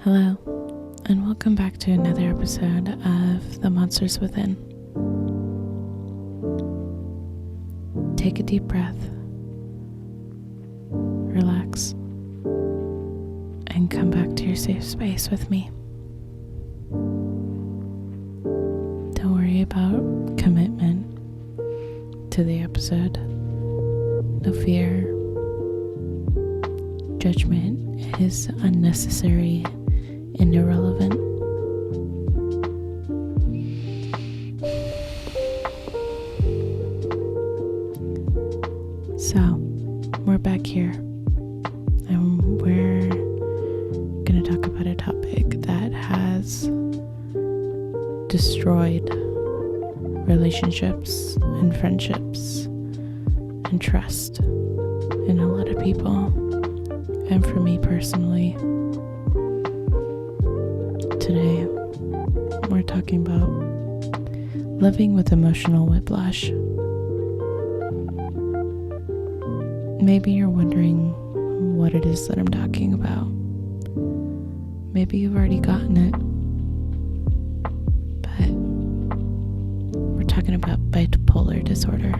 Hello, and welcome back to another episode of The Monsters Within. Take a deep breath, relax, and come back to your safe space with me. Don't worry about commitment to the episode. No fear. Judgment is unnecessary and irrelevant. So, we're back here, and we're going to talk about a topic that has destroyed relationships and friendships and trust in a lot of people. And for me personally, today we're talking about living with emotional whiplash. Maybe you're wondering what it is that I'm talking about. Maybe you've already gotten it, but we're talking about bipolar disorder.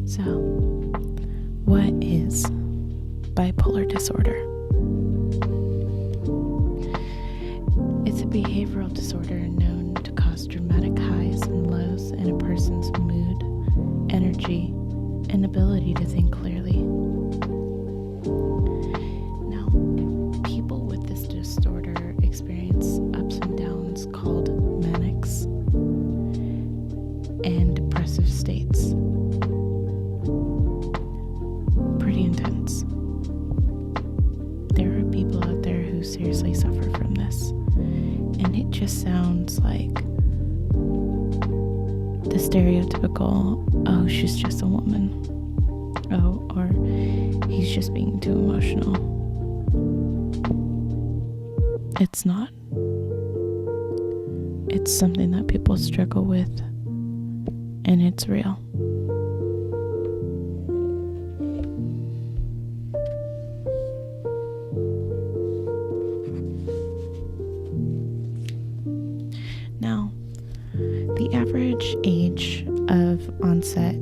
So, what is bipolar disorder? It's a behavioral disorder known to cause dramatic highs and lows in a person's mood, energy, and ability to think clearly. Now, people with this disorder experience ups and downs called manics and depressive states. Pretty intense. There are people out there who seriously suffer from this, and it just sounds like the stereotypical, oh, she's just a woman, oh, or he's just being too emotional. It's not. It's something that people struggle with, and it's real. Now, the average age of onset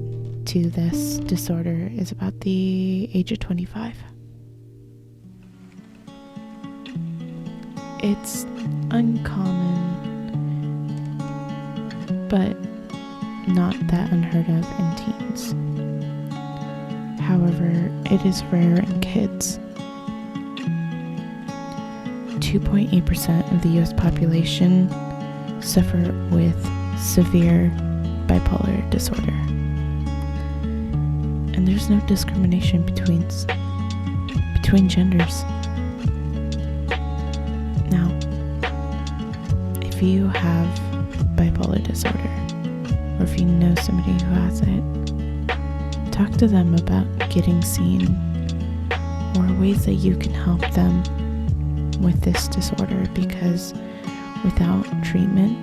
to this disorder is about the age of 25. It's uncommon, but not that unheard of in teens. However, it is rare in kids. 2.8% of the US population suffer with severe bipolar disorder. And there's no discrimination between genders. Now, if you have bipolar disorder, or if you know somebody who has it, talk to them about getting seen or ways that you can help them with this disorder, because without treatment,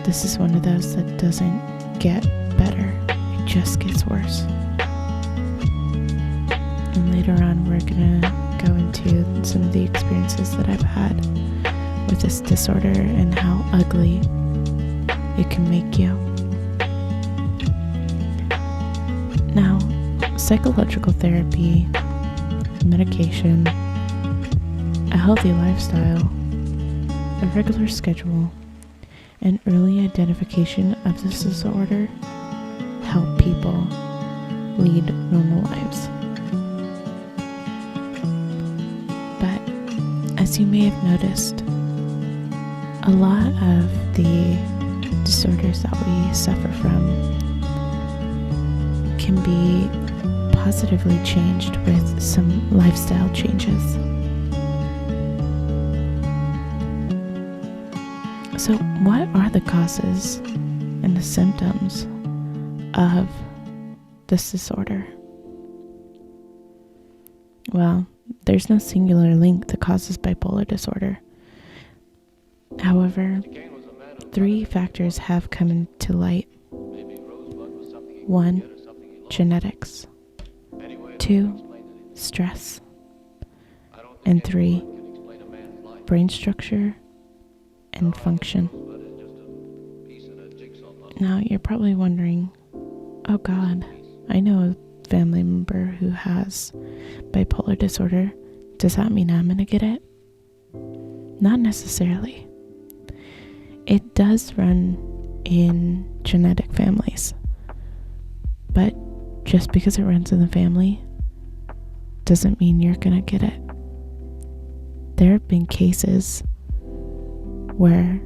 this is one of those that doesn't get better, it just gets worse. And later on, we're gonna go into some of the experiences that I've had with this disorder and how ugly it can make you. Now, psychological therapy, medication, a healthy lifestyle, a regular schedule, and early identification of this disorder help people lead normal lives. But as you may have noticed, a lot of the disorders that we suffer from can be positively changed with some lifestyle changes. So, what are the causes and the symptoms of this disorder? Well, there's no singular link that causes bipolar disorder. However, 3 factors have come into light. 1, genetics. 2, stress. And 3, brain structure and function. Now you're probably wondering, oh God, I know a family member who has bipolar disorder. Does that mean I'm gonna get it? Not necessarily. It does run in genetic families, but just because it runs in the family doesn't mean you're gonna get it. There have been cases where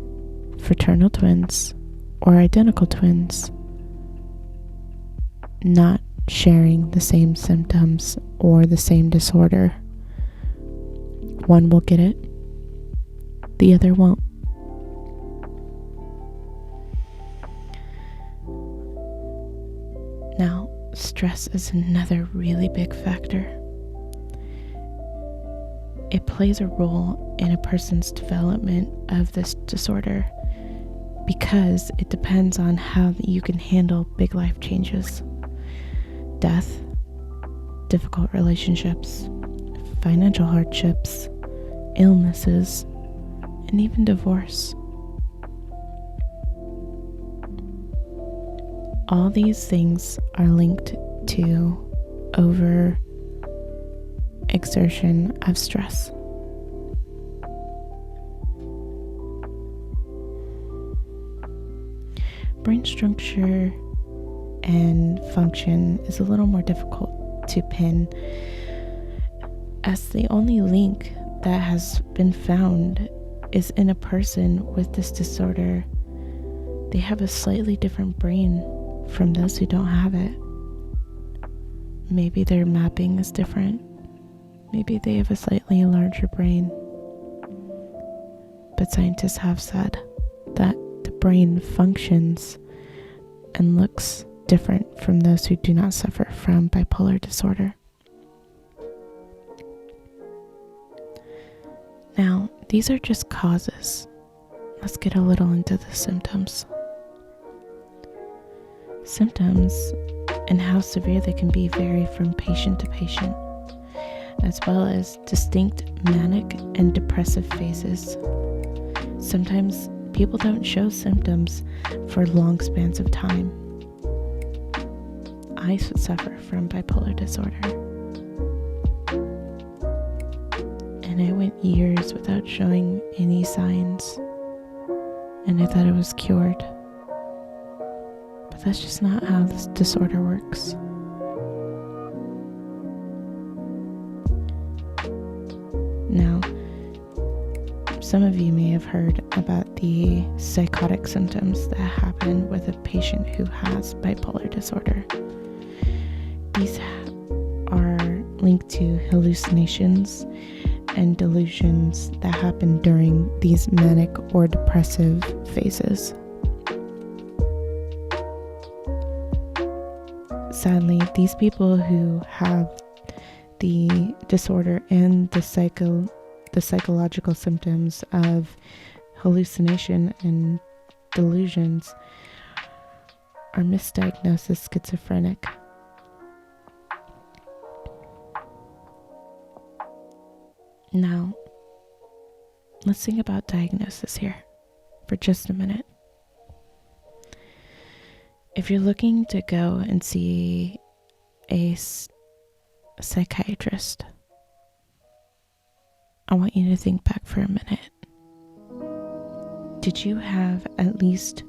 fraternal twins or identical twins not sharing the same symptoms or the same disorder, one will get it, the other won't. Now, stress is another really big factor. It plays a role in a person's development of this disorder because it depends on how you can handle big life changes, death, difficult relationships, financial hardships, illnesses, and even divorce. All these things are linked to over exertion of stress. Brain structure and function is a little more difficult to pin, as the only link that has been found is in a person with this disorder. They have a slightly different brain from those who don't have it. Maybe their mapping is different. Maybe they have a slightly larger brain. But scientists have said that the brain functions and looks different from those who do not suffer from bipolar disorder. Now, these are just causes. Let's get a little into the symptoms. Symptoms and how severe they can be vary from patient to patient, as well as distinct manic and depressive phases. Sometimes people don't show symptoms for long spans of time. I suffer from bipolar disorder, and I went years without showing any signs, and I thought I was cured. But that's just not how this disorder works. Now, some of you may have heard about the psychotic symptoms that happen with a patient who has bipolar disorder. These are linked to hallucinations and delusions that happen during these manic or depressive phases. Sadly, these people who have the disorder and the psychological symptoms of hallucination and delusions are misdiagnosed as schizophrenic. Now, let's think about diagnosis here for just a minute. If you're looking to go and see a psychiatrist, I want you to think back for a minute. Did you have at least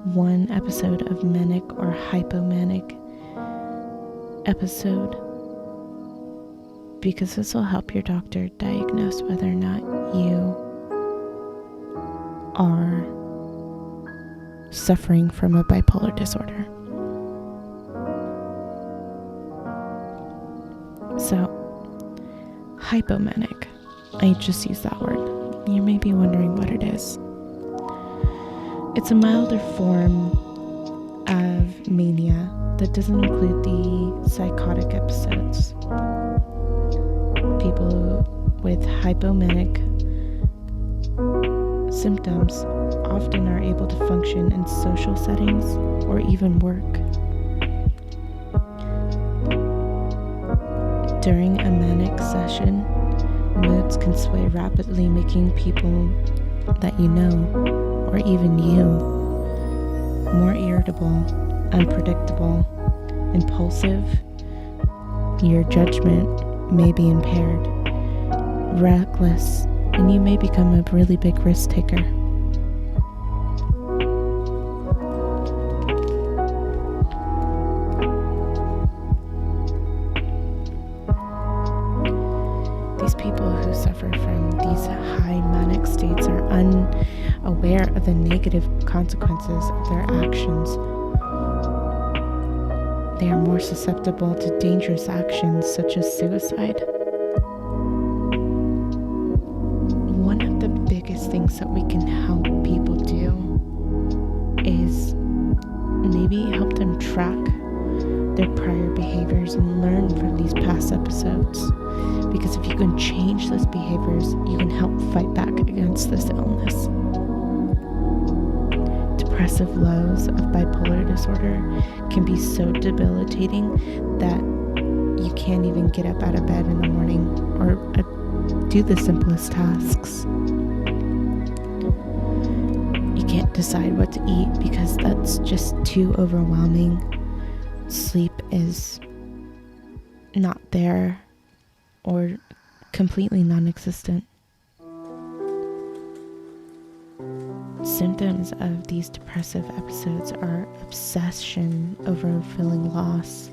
one episode of manic or hypomanic episode? Because this will help your doctor diagnose whether or not you are suffering from a bipolar disorder. So, hypomanic. I just use that word. You may be wondering what it is. It's a milder form of mania that doesn't include the psychotic episodes. People with hypomanic symptoms often are able to function in social settings or even work. During a manic session, moods can sway rapidly, making people that you know, or even you, more irritable, unpredictable, impulsive. Your judgment may be impaired, reckless, and you may become a really big risk taker. These people who suffer from these high manic states are unaware of the negative consequences of their actions. They are more susceptible to dangerous actions such as suicide. One of the biggest things that we can help people do is maybe help them track their prior behaviors and learn from these past episodes. Because if you can change those behaviors, you can help fight back against this illness. Depressive lows of bipolar disorder can be so debilitating that you can't even get up out of bed in the morning or do the simplest tasks. You can't decide what to eat because that's just too overwhelming. Sleep is not there or completely non-existent. Symptoms of these depressive episodes are obsession over feeling loss,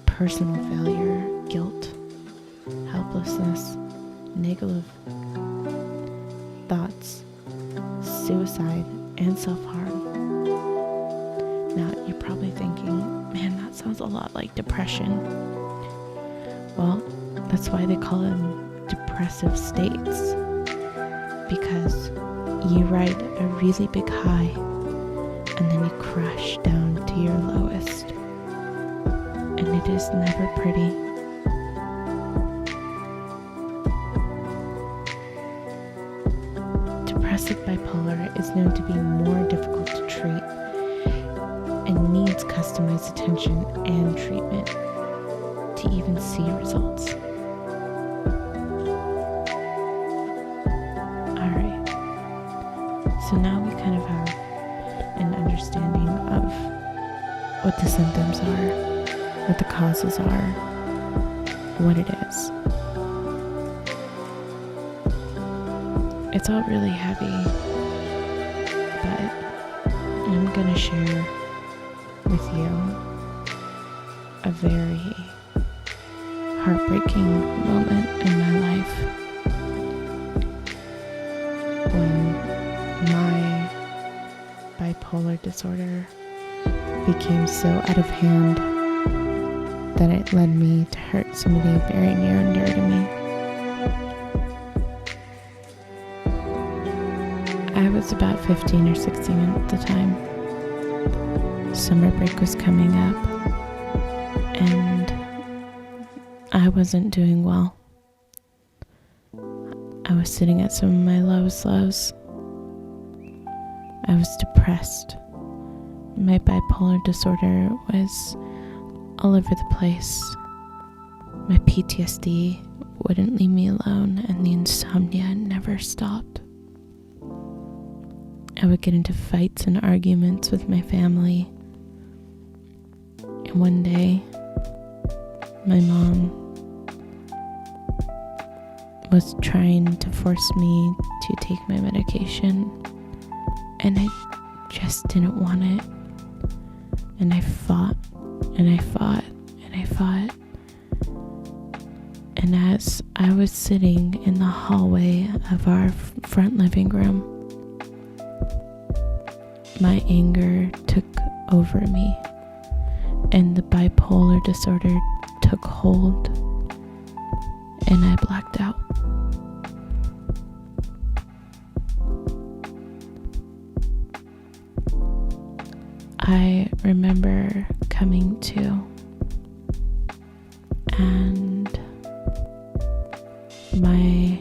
personal failure, guilt, helplessness, negative thoughts, suicide, and self-harm. Now, you're probably thinking, man, that sounds a lot like depression. Well, that's why they call them depressive states, because you ride a really big high and then you crash down to your lowest, and it is never pretty. Depressive bipolar is known to be more difficult to treat and needs customized attention and treatment to even see results. Alright, so now we kind of have an understanding of what the symptoms are, what the causes are, what it is. It's all really heavy, but I'm gonna share with you a very heartbreaking moment in my life when my bipolar disorder became so out of hand that it led me to hurt somebody very near and dear to me. I was about 15 or 16 at the time. Summer break was coming up, and I wasn't doing well. I was sitting at some of my lowest lows. I was depressed. My bipolar disorder was all over the place. My PTSD wouldn't leave me alone, and the insomnia never stopped. I would get into fights and arguments with my family. And one day, my mom was trying to force me to take my medication, and I just didn't want it. And I fought, and I fought, and I fought. And as I was sitting in the hallway of our front living room, my anger took over me, and the bipolar disorder took hold, and I blacked out. I remember coming to, and my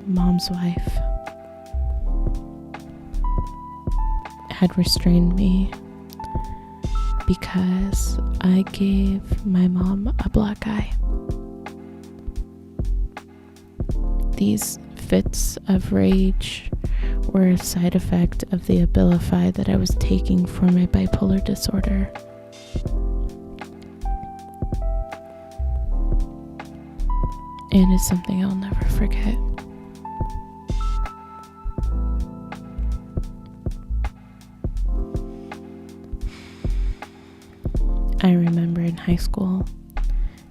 mom's wife had restrained me because I gave my mom a black eye. These fits of rage were a side effect of the Abilify that I was taking for my bipolar disorder. And it's something I'll never forget. I remember in high school,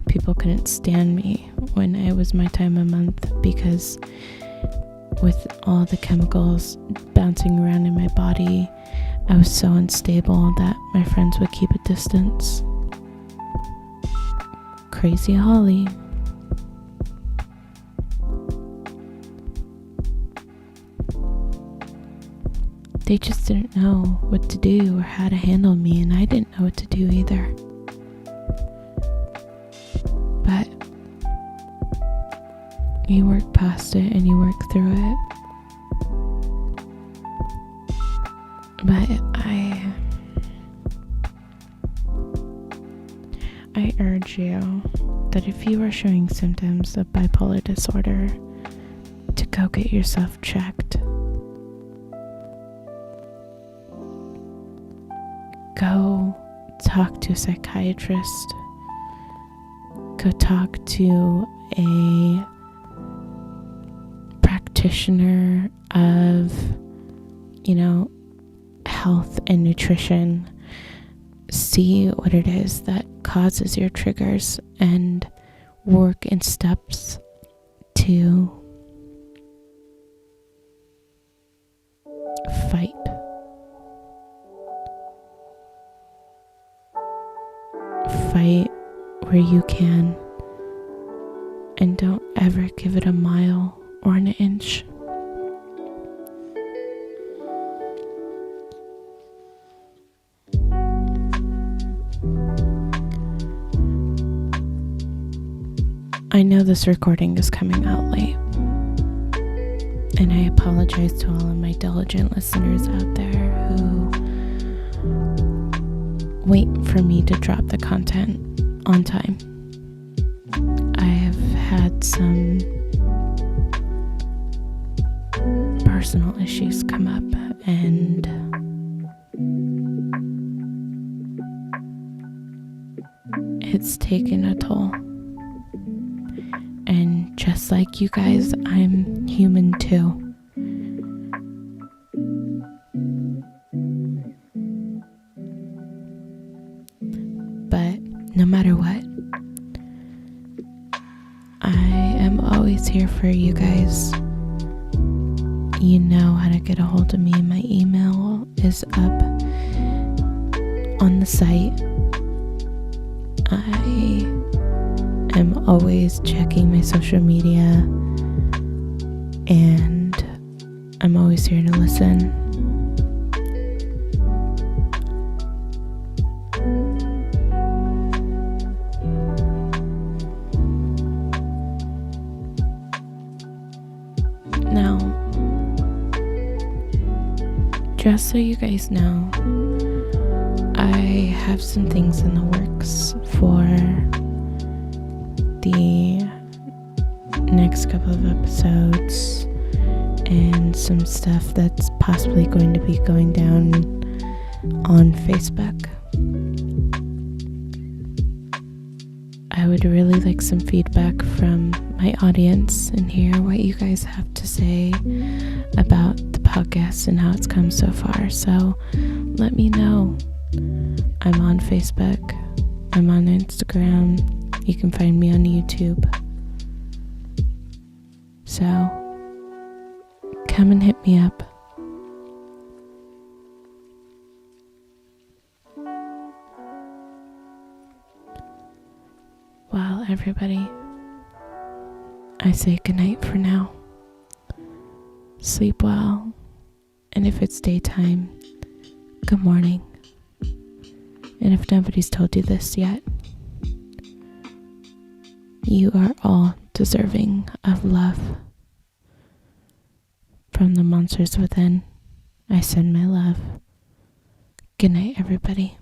people couldn't stand me when it was my time of month because with all the chemicals bouncing around in my body, I was so unstable that my friends would keep a distance. Crazy Holly. They just didn't know what to do or how to handle me, and I didn't know what to do either. But you work past it and you work through it. But I urge you that if you are showing symptoms of bipolar disorder, to go get yourself checked. Go talk to a psychiatrist. Go talk to a practitioner of, health and nutrition. See what it is that causes your triggers and work in steps to fight. Fight where you can, and don't ever give it a mile or an inch. I know this recording is coming out late, and I apologize to all of my diligent listeners out there who wait for me to drop the content on time. I have had some personal issues come up, and it's taken a toll. And just like you guys, I'm human too. But no matter what, I am always here for you guys. You know how to get a hold of me. My email is up on the site. I am always checking my social media, and I'm always here to listen. Now, just so you guys know, I have some things in the works for the next couple of episodes, and some stuff that's possibly going to be going down on Facebook. I would really like some feedback from my audience and hear what you guys have to say about the podcast and how it's come so far. So let me know. I'm on Facebook. I'm on Instagram. You can find me on YouTube. So come and hit me up. Well, everybody, I say goodnight for now. Sleep well. And if it's daytime, good morning. And if nobody's told you this yet, you are all deserving of love. From the monsters within, I send my love. Good night, everybody.